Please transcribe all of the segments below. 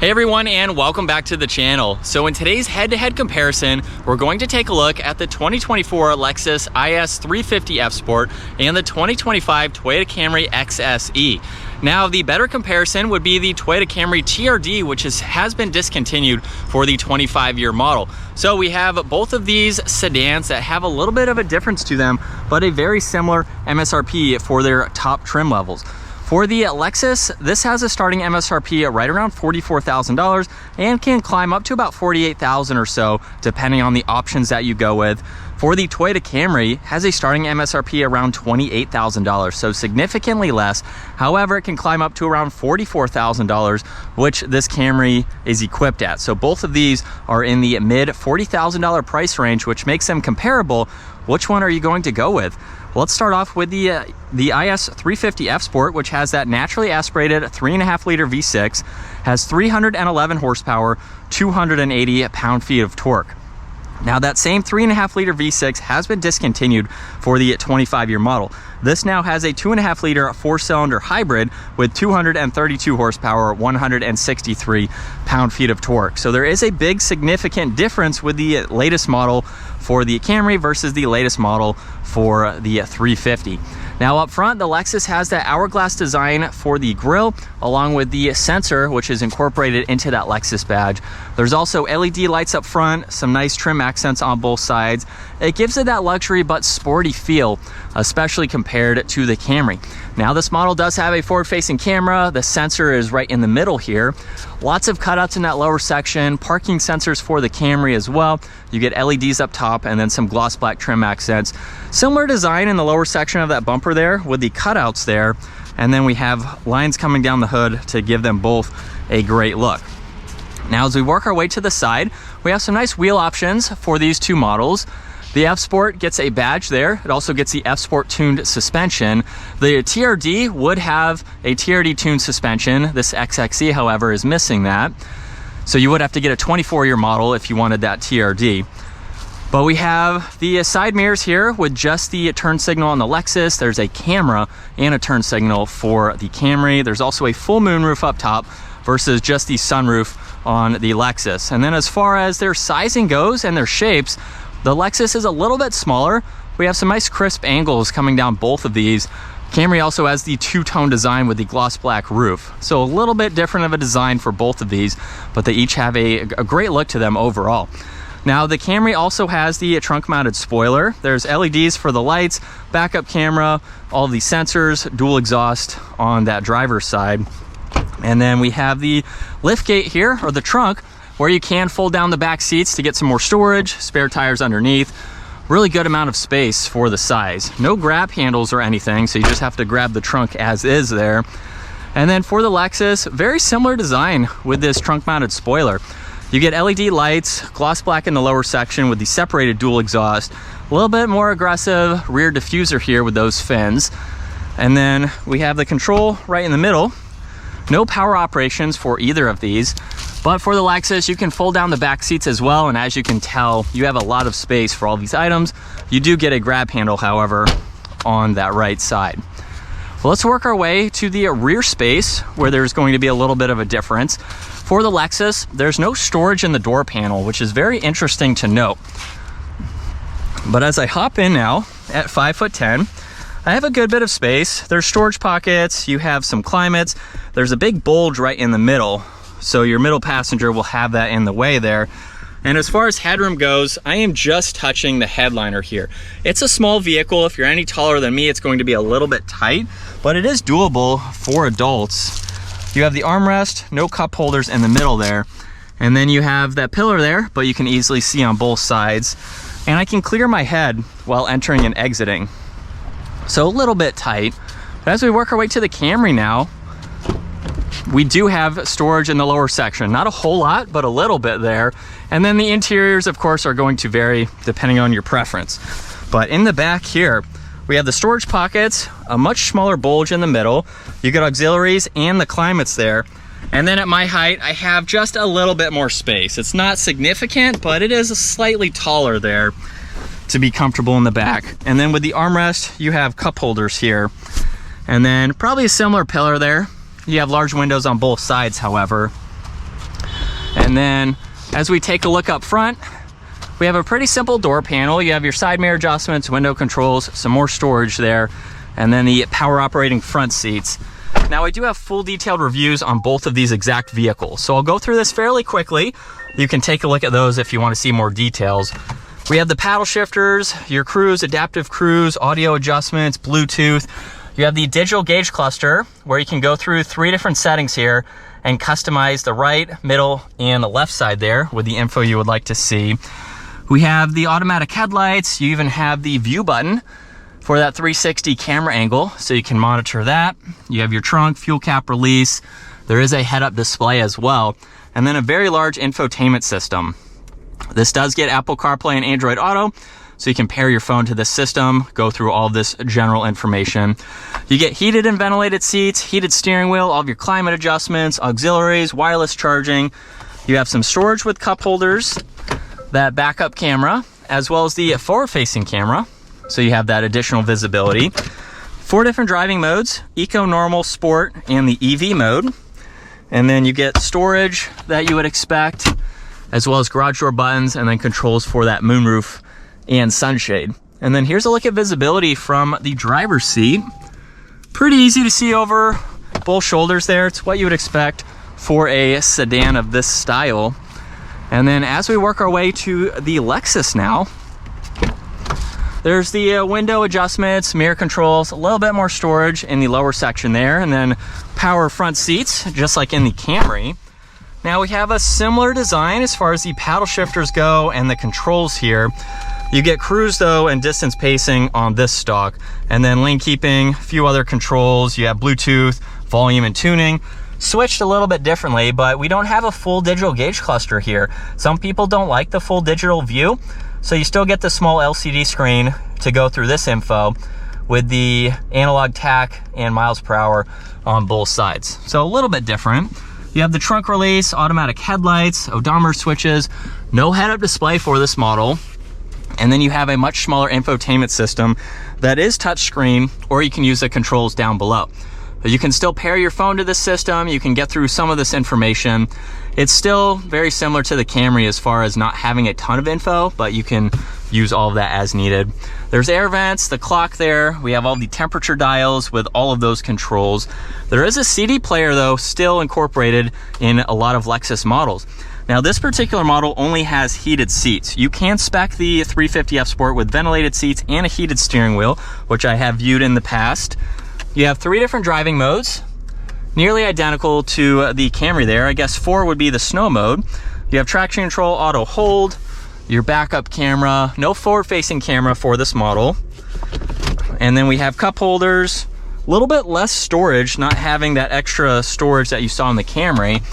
Hey everyone, and welcome back to the channel. So in today's head-to-head comparison, we're going to take a look at the 2024 Lexus IS350 F Sport and the 2025 Toyota Camry XSE. Now, the better comparison would be the Toyota Camry TRD, which has been discontinued for the 25-year model. So we have both of these sedans that have a little bit of a difference to them, but a very similar MSRP for their top trim levels. For the Lexus, this has a starting MSRP at right around $44,000 and can climb up to about $48,000 or so, depending on the options that you go with. For the Toyota Camry, has a starting MSRP around $28,000, so significantly less. However, it can climb up to around $44,000, which this Camry is equipped at. So both of these are in the mid $40,000 price range, which makes them comparable. Which one are you going to go with? Let's start off with the IS350 F Sport, which has that naturally aspirated 3.5 liter V6, has 311 horsepower, 280 pound-feet of torque. Now that same 3.5 liter V6 has been discontinued for the 25-year model. This now has a 2.5 liter 4-cylinder hybrid with 232 horsepower, 163 pound-feet of torque. So there is a big significant difference with the latest model for the Camry versus the latest model for the 350. Now up front, the Lexus has that hourglass design for the grille, along with the sensor, which is incorporated into that Lexus badge. There's also LED lights up front, some nice trim accents on both sides. It gives it that luxury but sporty feel, especially compared to the Camry. Now this model does have a forward-facing camera. The sensor is right in the middle here. Lots of cutouts in that lower section, parking sensors for the Camry as well. You get LEDs up top and then some gloss black trim accents. Similar design in the lower section of that bumper there with the cutouts there. And then we have lines coming down the hood to give them both a great look. Now as we work our way to the side, we have some nice wheel options for these two models. The F Sport gets a badge there. It also gets the F Sport tuned suspension. The TRD would have a TRD tuned suspension. This XSE, however, is missing that. So you would have to get a 24-year model if you wanted that TRD. But we have the side mirrors here with just the turn signal on the Lexus. There's a camera and a turn signal for the Camry. There's also a full moonroof up top versus just the sunroof on the Lexus. And then as far as their sizing goes and their shapes, the Lexus is a little bit smaller. We have some nice crisp angles coming down both of these. Camry also has the two-tone design with the gloss black roof. So a little bit different of a design for both of these, but they each have a great look to them overall. Now the Camry also has the trunk-mounted spoiler. There's LEDs for the lights, backup camera, all the sensors, dual exhaust on that driver's side. And then we have the lift gate here, or the trunk, where you can fold down the back seats to get some more storage, spare tires underneath. Really good amount of space for the size. No grab handles or anything, so you just have to grab the trunk as is there. And then for the Lexus, very similar design with this trunk-mounted spoiler. You get LED lights, gloss black in the lower section with the separated dual exhaust. A little bit more aggressive rear diffuser here with those fins. And then we have the control right in the middle. No power operations for either of these. But for the Lexus, you can fold down the back seats as well, and as you can tell, you have a lot of space for all these items. You do get a grab handle, however, on that right side. Well, let's work our way to the rear space, where there's going to be a little bit of a difference. For the Lexus, there's no storage in the door panel, which is very interesting to note. But as I hop in now, at 5'10", I have a good bit of space. There's storage pockets, you have some climates. There's a big bulge right in the middle, so your middle passenger will have that in the way there. And as far as headroom goes, I am just touching the headliner here. It's a small vehicle. If you're any taller than me, it's going to be a little bit tight, but it is doable for adults. You have the armrest, no cup holders in the middle there. And then you have that pillar there, but you can easily see on both sides. And I can clear my head while entering and exiting. So a little bit tight. But as we work our way to the Camry now, we do have storage in the lower section. Not a whole lot, but a little bit there. And then the interiors, of course, are going to vary depending on your preference. But in the back here, we have the storage pockets, a much smaller bulge in the middle. You get auxiliaries and the climates there. And then at my height, I have just a little bit more space. It's not significant, but it is slightly taller there to be comfortable in the back. And then with the armrest, you have cup holders here. And then probably a similar pillar there. You have large windows on both sides, however. And then as we take a look up front, we have a pretty simple door panel. You have your side mirror adjustments, window controls, some more storage there, and then the power operating front seats. Now I do have full detailed reviews on both of these exact vehicles, so I'll go through this fairly quickly. You can take a look at those if you want to see more details. We have the paddle shifters, your cruise, adaptive cruise, audio adjustments, Bluetooth. You have the digital gauge cluster where you can go through 3 different settings here and customize the right, middle, and the left side there with the info you would like to see. We have the automatic headlights. You even have the view button for that 360 camera angle, so you can monitor that. You have your trunk, fuel cap release. There is a head-up display as well, and then a very large infotainment system. This does get Apple CarPlay and Android Auto, so you can pair your phone to this system, go through all of this general information. You get heated and ventilated seats, heated steering wheel, all of your climate adjustments, auxiliaries, wireless charging. You have some storage with cup holders, that backup camera, as well as the forward-facing camera. So you have that additional visibility. 4 different driving modes, Eco, Normal, Sport, and the EV mode. And then you get storage that you would expect, as well as garage door buttons, and then controls for that moonroof and sunshade. And then here's a look at visibility from the driver's seat. Pretty easy to see over both shoulders there. It's what you would expect for a sedan of this style. And then as we work our way to the Lexus now, there's the window adjustments, mirror controls, a little bit more storage in the lower section there, and then power front seats, just like in the Camry. Now we have a similar design as far as the paddle shifters go and the controls here. You get cruise though and distance pacing on this stock, and then lane keeping, a few other controls. You have Bluetooth, volume and tuning. Switched a little bit differently, but we don't have a full digital gauge cluster here. Some people don't like the full digital view, so you still get the small LCD screen to go through this info with the analog tach and miles per hour on both sides. So a little bit different. You have the trunk release, automatic headlights, odometer switches, no head-up display for this model, and then you have a much smaller infotainment system that is touchscreen, or you can use the controls down below. You can still pair your phone to this system. You can get through some of this information. It's still very similar to the Camry as far as not having a ton of info, but you can use all of that as needed. There's air vents, the clock there. We have all the temperature dials with all of those controls. There is a CD player though still incorporated in a lot of Lexus models. Now this particular model only has heated seats. You can spec the 350 F Sport with ventilated seats and a heated steering wheel, which I have viewed in the past. You have 3 different driving modes, nearly identical to the Camry there. I guess 4 would be the snow mode. You have traction control, auto hold, your backup camera, no forward-facing camera for this model. And then we have cup holders, a little bit less storage, not having that extra storage that you saw in the Camry.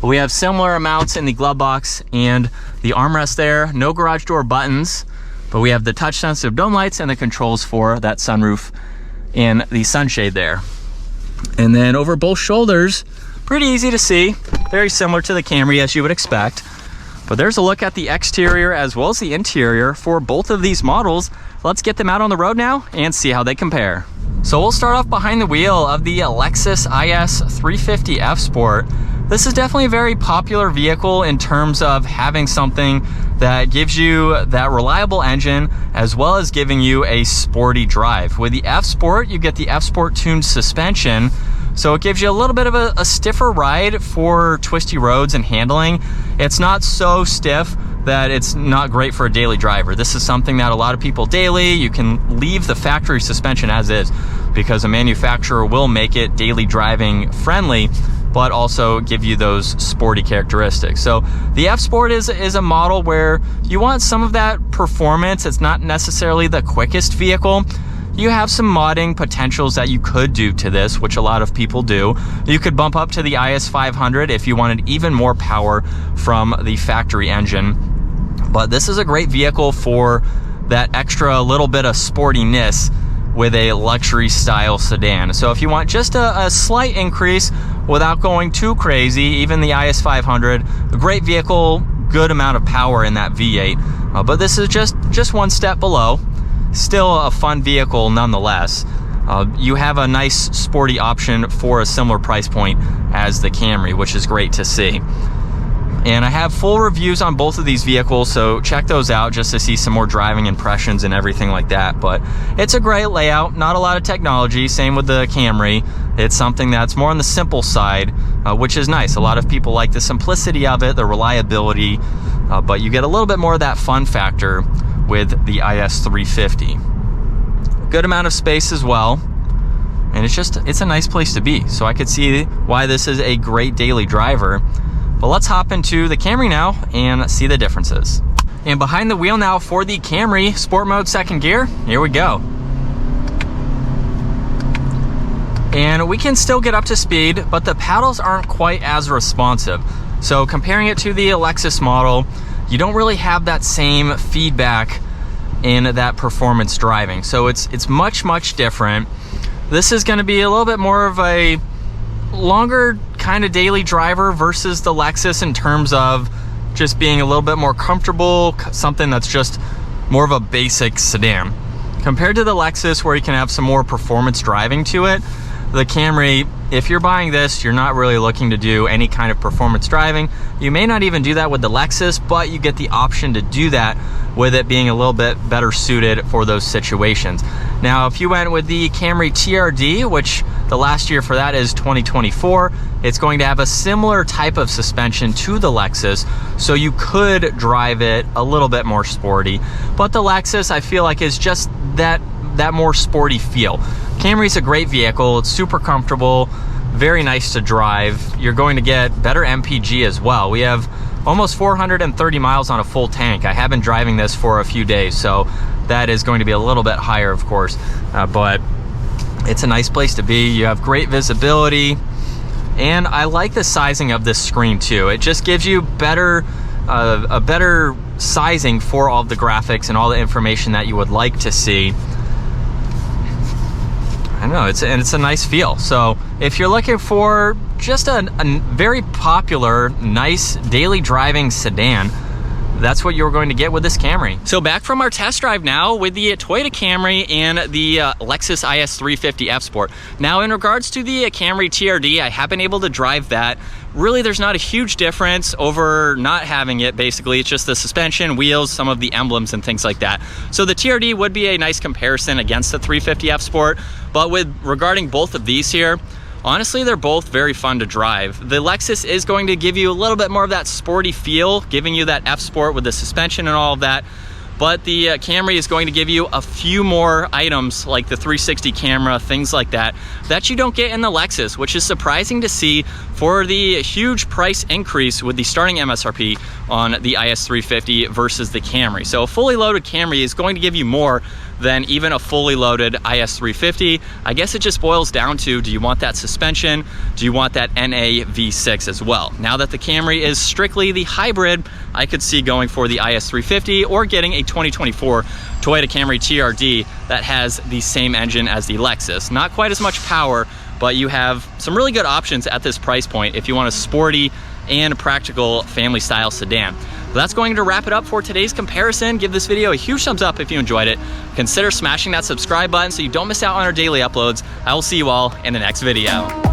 But we have similar amounts in the glove box and the armrest there. No garage door buttons, but we have the touch-sensitive dome lights and the controls for that sunroof and the sunshade there. And then over both shoulders, pretty easy to see, very similar to the Camry as you would expect. But there's a look at the exterior as well as the interior for both of these models. Let's get them out on the road now and see how they compare. So we'll start off behind the wheel of the Lexus IS350 F Sport. This is definitely a very popular vehicle in terms of having something that gives you that reliable engine as well as giving you a sporty drive. With the F Sport, you get the F Sport tuned suspension, so it gives you a little bit of a stiffer ride for twisty roads and handling. It's not so stiff that it's not great for a daily driver. This is something that a lot of people daily, you can leave the factory suspension as is because a manufacturer will make it daily driving friendly, but also give you those sporty characteristics. So the F Sport is a model where you want some of that performance. It's not necessarily the quickest vehicle. You have some modding potentials that you could do to this, which a lot of people do. You could bump up to the IS500 if you wanted even more power from the factory engine. But this is a great vehicle for that extra little bit of sportiness with a luxury style sedan. So if you want just a slight increase without going too crazy, even the IS500, a great vehicle, good amount of power in that V8. But this is just one step below. Still a fun vehicle nonetheless. You have a nice sporty option for a similar price point as the Camry, which is great to see. And I have full reviews on both of these vehicles, so check those out just to see some more driving impressions and everything like that. But it's a great layout, not a lot of technology. Same with the Camry. It's something that's more on the simple side, which is nice. A lot of people like the simplicity of it, the reliability, but you get a little bit more of that fun factor with the IS350. Good amount of space as well. And it's a nice place to be. So I could see why this is a great daily driver. But let's hop into the Camry now and see the differences. And behind the wheel now for the Camry Sport Mode second gear, here we go. And we can still get up to speed, but the paddles aren't quite as responsive. So comparing it to the Lexus model, you don't really have that same feedback in that performance driving. So it's much, much different. This is gonna be a little bit more of a longer kind of daily driver versus the Lexus in terms of just being a little bit more comfortable, something that's just more of a basic sedan. Compared to the Lexus where you can have some more performance driving to it, the Camry, if you're buying this, you're not really looking to do any kind of performance driving. You may not even do that with the Lexus, but you get the option to do that with it being a little bit better suited for those situations. Now, if you went with the Camry TRD, which the last year for that is 2024, it's going to have a similar type of suspension to the Lexus, so you could drive it a little bit more sporty. But the Lexus, I feel like, is just that more sporty feel. Camry's a great vehicle. It's super comfortable, very nice to drive. You're going to get better MPG as well. We have almost 430 miles on a full tank. I have been driving this for a few days, so that is going to be a little bit higher, of course, but it's a nice place to be. You have great visibility, and I like the sizing of this screen too. It just gives you a better sizing for all of the graphics and all the information that you would like to see. I know, it's a nice feel. So if you're looking for just a very popular, nice daily driving sedan, that's what you're going to get with this Camry. So back from our test drive now with the Toyota Camry and the Lexus IS350 F Sport. Now in regards to the Camry TRD, I have been able to drive that. Really, there's not a huge difference over not having it. Basically, it's just the suspension, wheels, some of the emblems and things like that. So the TRD would be a nice comparison against the 350 F Sport. But regarding both of these here, honestly, they're both very fun to drive. The Lexus is going to give you a little bit more of that sporty feel, giving you that F Sport with the suspension and all of that. But the Camry is going to give you a few more items like the 360 camera, things like that, that you don't get in the Lexus, which is surprising to see for the huge price increase with the starting MSRP on the IS350 versus the Camry. So a fully loaded Camry is going to give you more than even a fully loaded IS350. I guess it just boils down to, do you want that suspension? Do you want that NA V6 as well? Now that the Camry is strictly the hybrid, I could see going for the IS350 or getting a 2024 Toyota Camry TRD that has the same engine as the Lexus. Not quite as much power, but you have some really good options at this price point if you want a sporty and practical family style sedan. That's going to wrap it up for today's comparison. Give this video a huge thumbs up if you enjoyed it. Consider smashing that subscribe button so you don't miss out on our daily uploads. I will see you all in the next video.